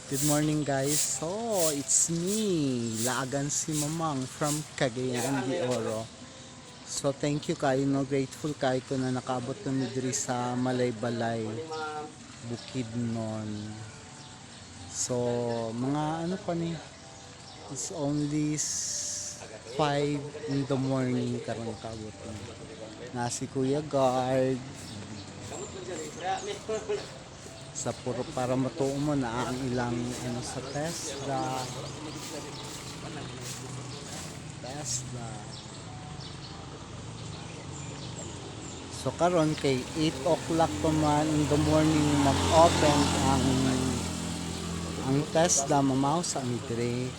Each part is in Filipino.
Good morning guys. So, it's me, Laagan si Mamang from Cagayan de Oro. So, thank you kayo, no, grateful kayo ko na nakaabot kami diri sa Malaybalay, Bukidnon. So, mga ano pa ni, it's only 5 in the morning karon nakaabot kami. Na si Kuya Guard, sa puro para matuo mo na ang ilang ano sa Tesla. So karon kay 8 o'clock pa man in the morning mag-open ang Tesla mamaw sa midre.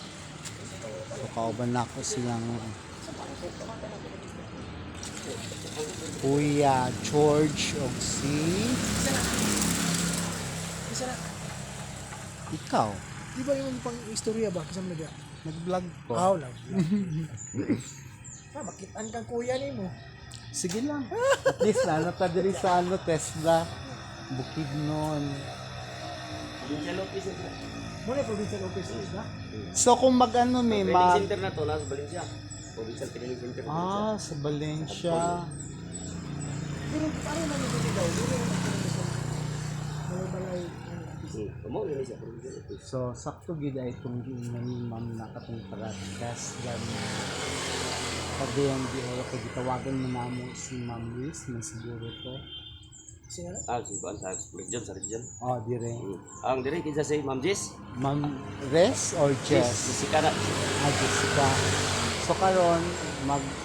So kauban na ko silang Kuya George og si ikaw. Di ba yung pang istorya ba? Kasama na Nag-vlog ko. lang. Makitaan kang kuya ni mo. Sige lang. At least na ta diri sa ano Tesla Bukidnon. Muna yung provincial offices ba? So kung mag-ano may mag Center na to, nasa Valencia. Provincial Training Center. sa Valencia. Pero paano naman yung daw? Dito yung nagkaroon sa mga balay. Kumo yun siya, provincial office. So sakto gid ay itong giingon ni Ma'am na katong para Tesla na Cagayan de Oro kay gitawagan mo namo si Ma'am Liz man siguro to. Kasi nga, Si Juan sa region, sa region. Oh, dire. Ang dire kinsa si Ma'am Jess. Ma'am Res or Jess? Si Kana. Jessica. So karon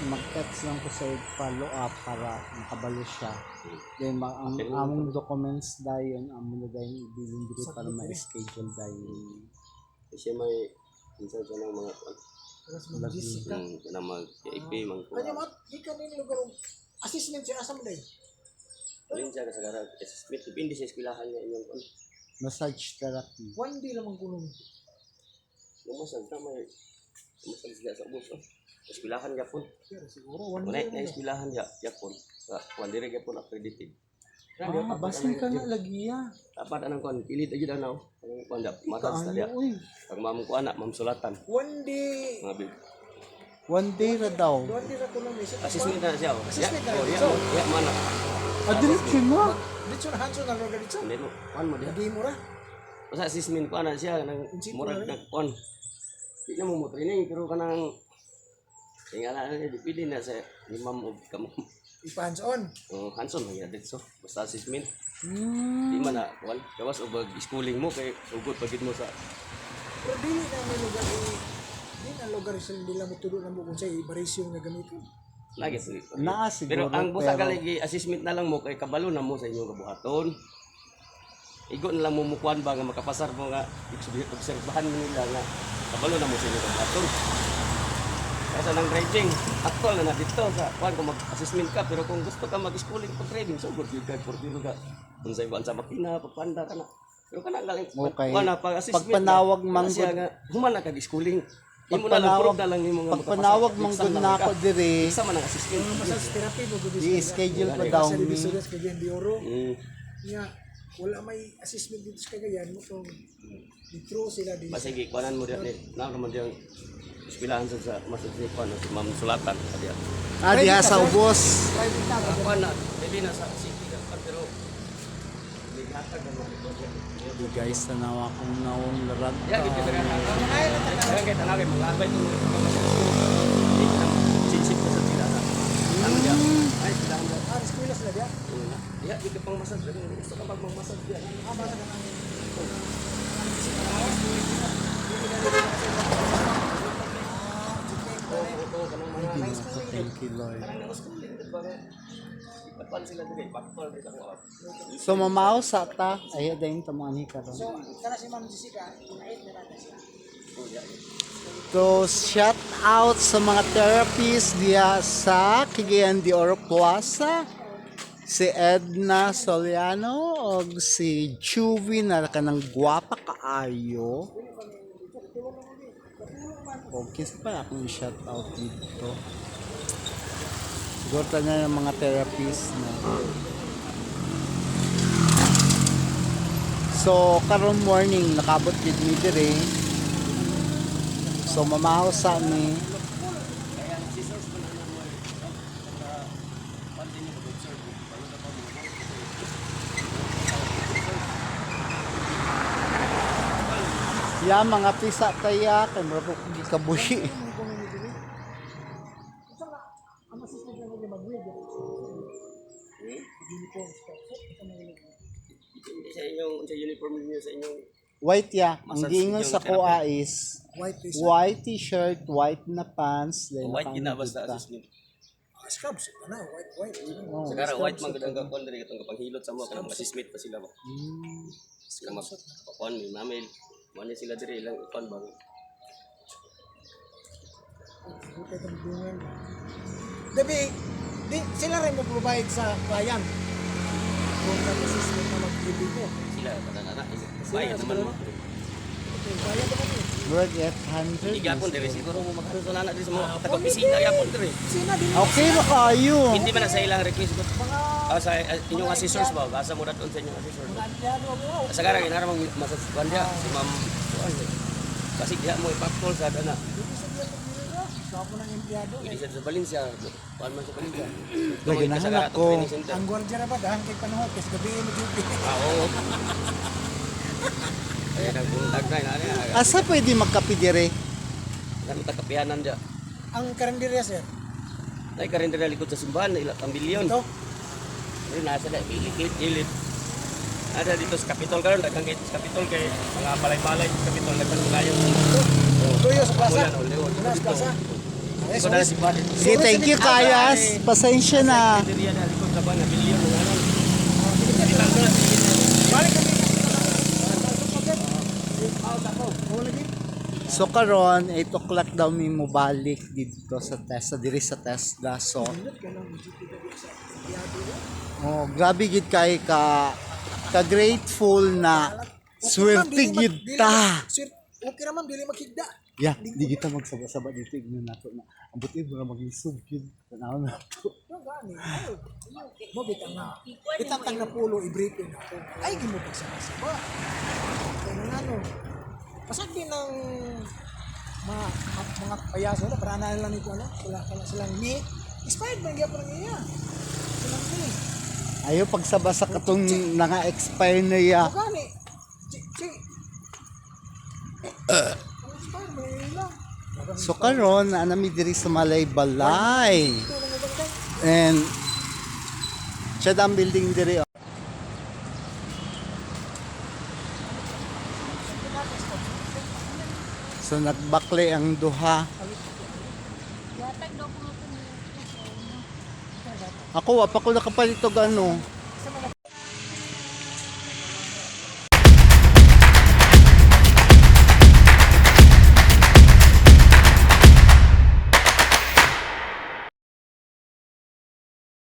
mag-text lang ko sa follow up para makabalo siya. Then ang among documents dayon amo na dayon ibilin diri para ma-schedule dayon. Siya may kinsa siya ng mga alas mga Jessica. na mag-IP mga Kanya mat, di ka nila lugar assessment siya asam day. Valencia ka sa garag. Smith depende sa eskwelahan niya inyong kon. Massage therapy. One day lamang kulong. Lumasag na may lumasag sila sa ubos. Eskwelahan gyapon. Pero siguro one day Wala na eskwelahan gyapon. Kuan dire gyapon accredited. Basin ka na lagiya. Dapat anang kuan pilit aja danaw. Ang kuan da matas ta dia. Uy, Pag mamang ko anak, mam sulatan. One day. Mga big. one day ra daw. One day na kulong. Assessment na siya. Assessment na. Oh, So, ya mana. Diretso na. dito na hanso na lugar dito. Hindi mo. Kuan mo dia. Lagi mo ra. Basta assessment ko ana siya nang murag nag kuan. Di na mo training pero kanang tingala na dipili na sa imam og kam. Ipa-hands on. Hanson man yun so. Basta assessment. Hmm. Di man na kuan. Kawas og schooling mo kay ugot pagid mo sa Pero dili na may lugar di na lugar sa nila mo tudo na mo kung sa ibarisyon nga gamiton. lagi so. Naa Pero siguro ang busa kaligi assessment na lang mo kay kabalo na mo sa inyong kabuhaton. Igo na lang mo mukuan ba nga makapasar mo nga obserbahan mo nila nga kabalo na mo sa inyong kabuhaton. Kaya sa nang driving, actual na dito sa kuan kung mag-assessment ka pero kung gusto ka mag-schooling pag driving so good you guys for dilo ka. Kung sa ibang sa makina, pagpanda ka na. Pero kana galing Okay. kuan na pag-assessment. Pagpanawag na, manggod- siya nga human na kag-schooling. Imo na lang prove na lang nimo nga Pagpanawag manggod na ako diri, Isa man ang assessment. Massage therapy mo gubi i-schedule pa daw sa mi. divisoria sa Cagayan de Oro. Mm. Nya wala may assessment dito sa Cagayan mo tong ditro sila di. Masigi kuanan mo diyan na naman diyan eskwelahan sa masigi kuan si Ma'am Sulatan dia. Diha sa ubos. Private na ba? Kuan na dili na sa city ka pero lihatag na mo Di guys, tanawa kong nawong larag. ya gitu kan kan kita lagi mengabay tu sisip sa sila ang dia ay sila ang Ah, eskwela sila dia. ya di pang masad gusto ka magmamasad dia Ah, basta ka nang Thank you Lord. kanang schooling di ba ipapan sila diri factor di sa kuan So mamaw sa ta, ay dayon tamuani karon. So, kana si Ma'am Jessica, inait na natin siya. So, shout out sa mga therapists diya sa Cagayan de Oro Plaza. Si Edna Soliano o si Juvie na kanang gwapa kaayo. Okay, pa akong shout out dito. Siguro na ng mga therapists na. So karon morning nakabot gid mi dire. So mamahaw sa mi. Kaya ang scissors pa na mo pandi niyo observe palo na pa mo. Ya mga pisa taya kay mura ko gikabuhi. Ang assistant na nila mag-weed. Uniform sport. Sa inyong sa uniform niyo sa inyong White ya. Ang Massage giingon yung sa therapy. kuha is White t-shirt. white t-shirt, white na pants, then white gina nakangudod basta ka. assessment. Scrubs. Ano? White. Oh, Sa kara white man gud ang kakon diri katong kapanghilot sa mo kanang assessment pa sila ba. Sila magpakuan may mamel. Mo ni sila diri lang ikon bang. Buti itong dungan. Dabi, sila rin mag-provide sa client. Kung assistant na mag-ibig ko. Sila kadana bayad naman mo. Okay, client naman eh. Mura get 100. Igapon diri siguro mo makaroon na diri sa mga taga-opisina yapon diri. Sina din. Okay ba kayo? Hindi man na sa ilang request ko. Sa inyong assessors ba? Asa mo daton sa inyong assessors? Mga empleyado ako. Sa karang inaramang masasukan dia si Ma'am Kuan. Kasi dia mo ipakpol sa dana. Dito sa diya pag-ibig ko. Ako ng empleyado. Hindi siya sa Valencia. Kuan man sa Valencia. Naganahan ako. Ang gwardiya na ba? Dahang kay panahon. Kasi gabi mo duty. Oo. Ay nagbuntag na ina. Asa pwede magkape dire? Nang takapianan dia. Ang karinderya sir. Ay karindera likod sa simbahan ila ang bilyon. Ito. Ay nasa na ilit. Ada dito sa Capitol karon daghang gate sa Capitol kay mga balay-balay sa Capitol nagpanglayo. Tuyo sa plaza. Ulan, ulan. Ulan sa plaza. Ay, Iko na si Badet. Sige, thank you Kayas. Pasensya na. Diriya na likod sa ba na bilyon ng ano. Balik kami. So karon 8 o'clock daw mi mobalik dito sa Tesla diri sa Tesla. So oh, grabe gid kay ka grateful na swerte gid ta. Okay naman, dili maghigda. Ya, di kita magsaba-saba dito ignon nato na. Ambot ibro na maglisod gid. Tanaw na to. Yung gani. Mo bitang na. Itatang na pulo i-briefing ako. Ay gimo pagsama-saba. Kaya nga ano. Pasag din ng mga payaso na para na lang nito ano. Silang ni. Expired man gyapon niya. Silang ni. Ayo pagsaba sa katong nga-expire na ya. O gani. Expired man nila. So karon na mi diri sa Malay-Balay. And siya ang building diri. Oh. So nagbakle ang duha. Ako wa pa ko nakapalit og ano.